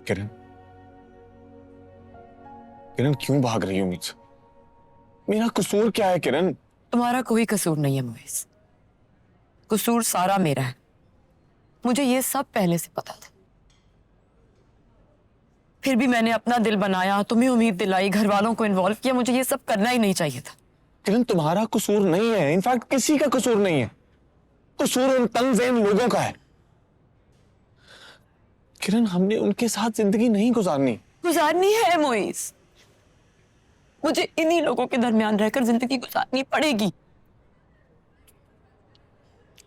किरण, किरण क्यों भाग रही हो मुझसे? मेरा कसूर क्या है किरण? तुम्हारा कोई कसूर नहीं है मोइस, कसूर सारा मेरा है। मुझे ये सब पहले से पता था, फिर भी मैंने अपना दिल बनाया, तुम्हें उम्मीद दिलाई, घर वालों को इन्वॉल्व किया। मुझे ये सब करना ही नहीं चाहिए था। किरण तुम्हारा कसूर नहीं है, इनफैक्ट किसी का कसूर नहीं है। कसूर उन तंगज़ेन लोगों का है। किरण, हमने उनके साथ जिंदगी नहीं गुजारनी है मोइस। मुझे इन्हीं लोगों के दरमियान रहकर जिंदगी गुजारनी पड़ेगी।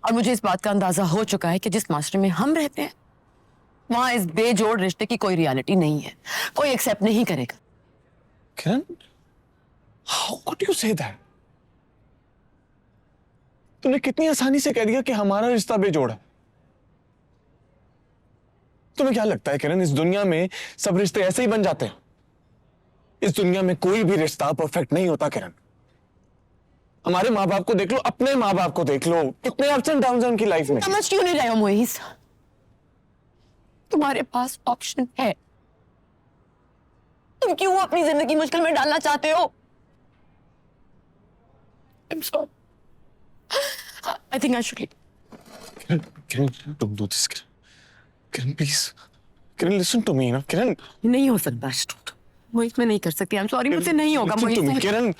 और मुझे इस बात का अंदाजा हो चुका है कि जिस मास्टर में हम रहते हैं वहां इस बेजोड़ रिश्ते की कोई रियलिटी नहीं है, कोई एक्सेप्ट नहीं करेगा। Kiran, how could you say that? तूने कितनी आसानी से कह दिया कि हमारा रिश्ता बेजोड़ है। तुम्हें क्या लगता है किरण, इस दुनिया में सब रिश्ते ऐसे ही बन जाते हैं? इस दुनिया में कोई भी रिश्ता परफेक्ट नहीं होता किरण। हमारे माँ बाप को देख लो, अपने माँ बाप को देख लो, कितने अप्स एंड डाउन्स हैं उनकी लाइफ में। समझ क्यों नहीं रहे हो मोइस? तुम्हारे पास ऑप्शन है, तुम क्यों अपनी जिंदगी मुश्किल में डालना चाहते हो? I'm sorry. I think I should leave. Kiran, Kiran, don't do this, Kiran. Kiran, please. Kiran, listen to me, ना किरण। नहीं हो सकता शूट। मोहित, मैं नहीं कर सकती। I'm sorry, मुझसे नहीं होगा Listen to me, मोहित। किरण।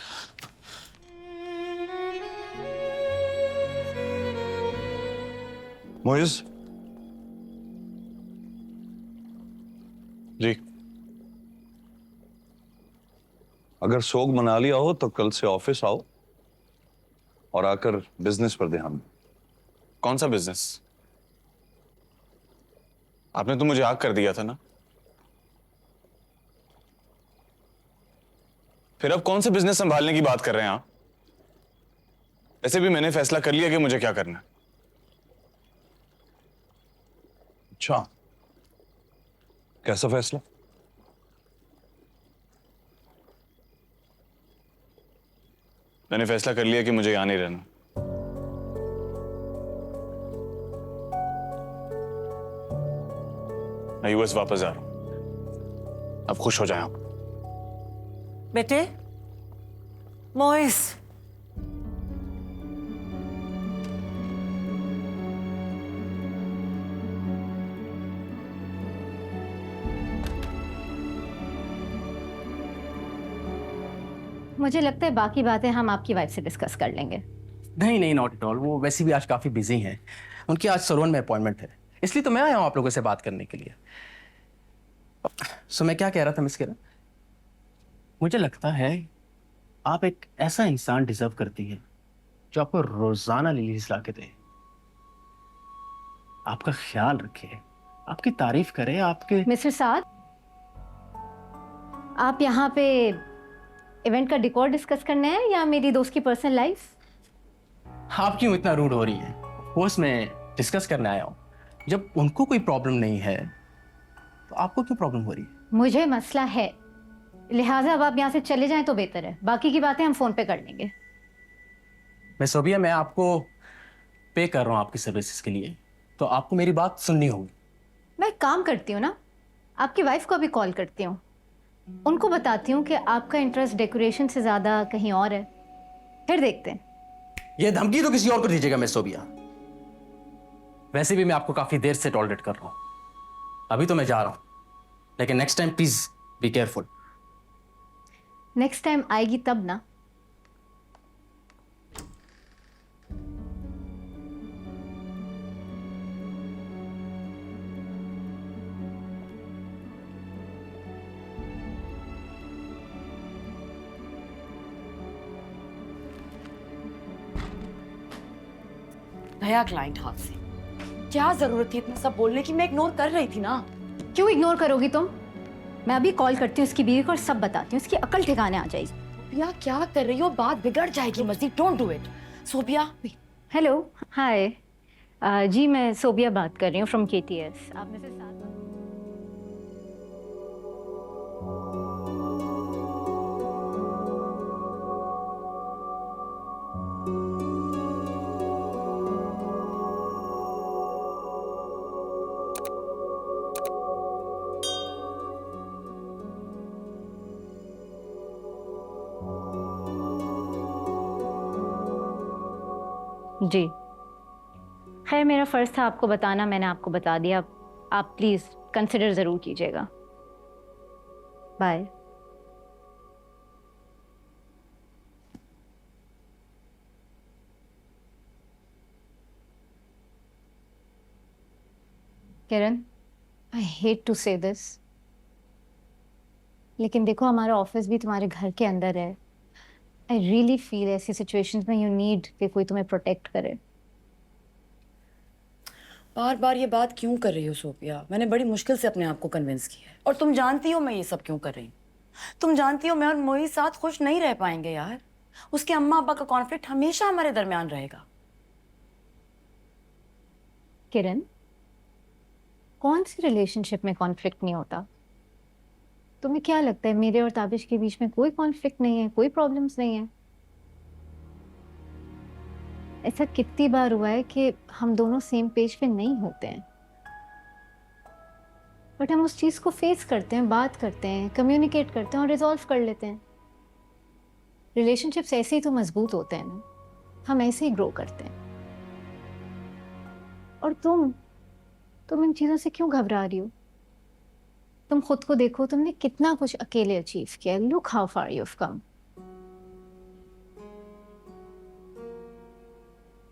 मोइज जी। अगर सोग मना लिया हो तो कल से ऑफिस आओ और आकर बिजनेस पर ध्यान दो। कौन सा बिजनेस? आपने तो मुझे आग कर दिया था ना। फिर अब कौन सा बिजनेस संभालने की बात कर रहे हैं आप? वैसे भी मैंने फैसला कर लिया कि मुझे क्या करना है। अच्छा, कैसा फैसला? मैंने फैसला कर लिया कि मुझे यहां नहीं रहना। मैं यूएस वापस जा रहा हूं। अब खुश हो जाएं आप। बेटे, मोइस, मुझे लगता है बाकी बातें हम आपकी वाइफ से डिस्कस कर लेंगे। नहीं नहीं, नॉट एट ऑल। वो वैसे भी आज काफ़ी बिजी हैं। उनकी आज सलोन में अपॉइंटमेंट है, इसलिए तो मैं आया हूँ आप लोगों से बात करने के लिए। सो मैं क्या कह रहा था मिस किरण, मुझे लगता है आप एक ऐसा इंसान डिजर्व करती हैं जो आपको रोजाना लिलीज ला के दे, आपका ख्याल रखे, आपकी तारीफ करे, आपके। मिस्टर साद, आप यहाँ पे इवेंट का डिकोर डिस्कस करने हैं या मेरी दोस्त की पर्सनल लाइफ? आप क्यों इतना रूड हो रही हैं? बस मैं डिस्कस करने आया हूँ। जब उनको कोई प्रॉब्लम नहीं है तो आपको क्यों प्रॉब्लम हो रही है? मुझे मसला है, लिहाजा अब आप यहाँ से चले जाएं तो बेहतर है। बाकी की बातें हम फोन पे कर लेंगे। मैं सोबिया, मैं आपको पे कर रहा हूँ आपकी सर्विसेज के लिए, तो आपको मेरी बात सुननी होगी। मैं एक काम करती हूँ ना, आपकी वाइफ को अभी कॉल करती हूँ, उनको बताती हूँ कि आपका इंटरेस्ट डेकोरेशन से ज्यादा कहीं और है, फिर देखते हैं। ये धमकी तो किसी और को दीजिएगा मिस सोबिया। वैसे भी मैं आपको काफी देर से टॉलरेट कर रहा हूं, अभी तो मैं जा रहा हूं, लेकिन next time please be careful. Next time आएगी तब ना। नया क्लाइंट हाथ से, क्या जरूरत थी इतना सब बोलने की? मैं इग्नोर कर रही थी ना। क्यों इग्नोर करोगी तुम? मैं अभी कॉल करती हूँ उसकी बीवी को और सब बताती हूँ, उसकी अकल ठिकाने आ जाएगी। सोबिया, क्या कर रही हो? बात बिगड़ जाएगी Majeed. Don't do it Sobia. Hello, hi. जी मैं सोबिया बात कर रही हूँ फ्रॉम KTS। आप में से साथ जी, खैर मेरा फ़र्ज़ था आपको बताना, मैंने आपको बता दिया। आप प्लीज़ कंसिडर ज़रूर कीजिएगा। Bye. Kiran, I hate to say this, लेकिन देखो हमारा ऑफिस भी तुम्हारे घर के अंदर है। आई रियली फील ऐसी सिचुएशंस में यू नीड कि कोई तुम्हें प्रोटेक्ट करे। बार बार ये बात क्यों कर रही हो सोफिया? मैंने बड़ी मुश्किल से अपने आप को कन्विंस किया है, और तुम जानती हो मैं ये सब क्यों कर रही हूँ। तुम जानती हो मैं और मोहित साथ खुश नहीं रह पाएंगे यार। उसके अम्मा अब्बा का कॉन्फ्लिक्ट हमेशा हमारे दरमियान रहेगा। किरण, कौन सी रिलेशनशिप में कॉन्फ्लिक्ट नहीं होता? तुम्हें क्या लगता है मेरे और ताबिश के बीच में कोई कॉन्फ्लिक्ट नहीं है, कोई प्रॉब्लम्स नहीं है? ऐसा कितनी बार हुआ है कि हम दोनों सेम पेज पे नहीं होते हैं, बट हम उस चीज को फेस करते हैं, बात करते हैं, कम्युनिकेट करते हैं और रिजॉल्व कर लेते हैं। रिलेशनशिप्स ऐसे ही तो मजबूत होते हैं ना, हम ऐसे ही ग्रो करते हैं। और तुम इन चीजों से क्यों घबरा रही हो? तुम खुद को देखो, तुमने कितना कुछ अकेले अचीव किया। Look how far you have come.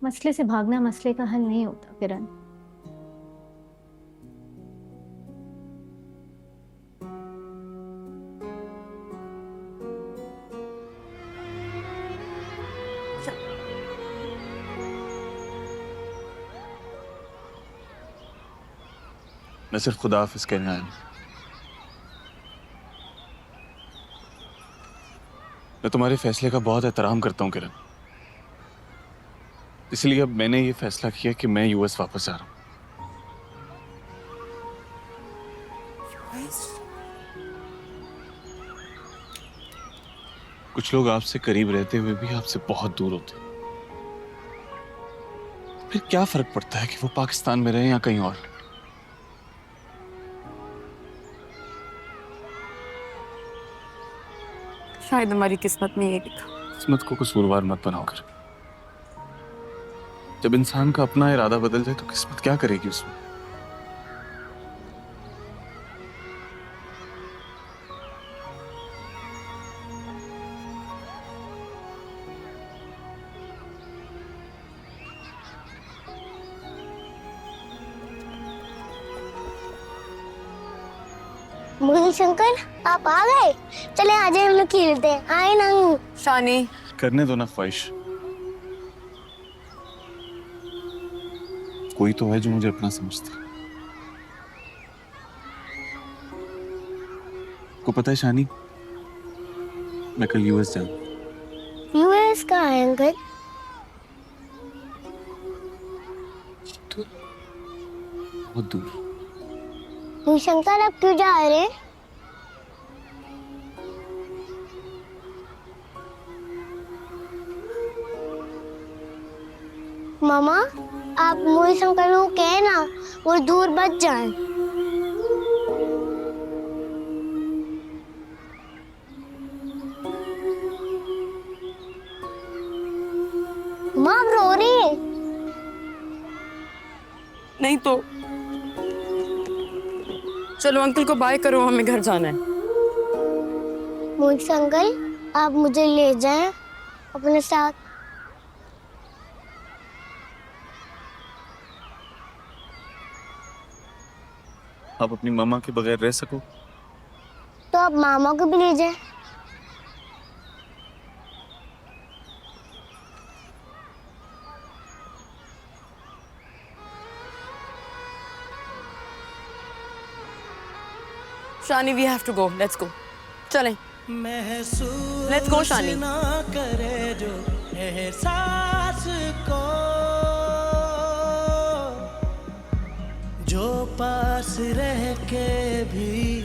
मसले से भागना मसले का हल नहीं होता किरण। मैं सिर्फ खुदा हाफिज कहने आया हूं। मैं तुम्हारे फैसले का बहुत एहतराम करता हूं किरण, इसलिए अब मैंने ये फैसला किया कि मैं यूएस वापस जा रहा हूं। कुछ लोग आपसे करीब रहते हुए भी आपसे बहुत दूर होते हैं। फिर क्या फर्क पड़ता है कि वो पाकिस्तान में रहे या कहीं और? शायद हमारी किस्मत में ये लिखा। किस्मत को कसूरवार मत बनाओ कर। जब इंसान का अपना इरादा बदल जाए तो किस्मत क्या करेगी उसमें? मोहित शंकर, आप आ गए? चले आज हम लोग खेलते हैं। आए ना। शानी, करने दो ना ख्वाहिश। कोई तो है जो मुझे अपना समझता है। को पता है शानी, मैं कल यूएस जाऊं। यूएस कहाँ है अंकल? बहुत दूर। मोहित शंकर, आप क्यों जा रहे हैं? मामा, आप मोहित शंकर को कहे ना वो दूर बच जाए। माँ रो रही है। नहीं तो चलो अंकल को बाय करो, हमें घर जाना है। मोहित अंकल, आप मुझे ले जाएं अपने साथ। आप अपनी मामा के बगैर रह सको? तो आप मामा को भी ले जाएं। Shani, we have to go, let's go. चलें। Let's go Shani. ना करे जो एहसास को, जो पास रह के भी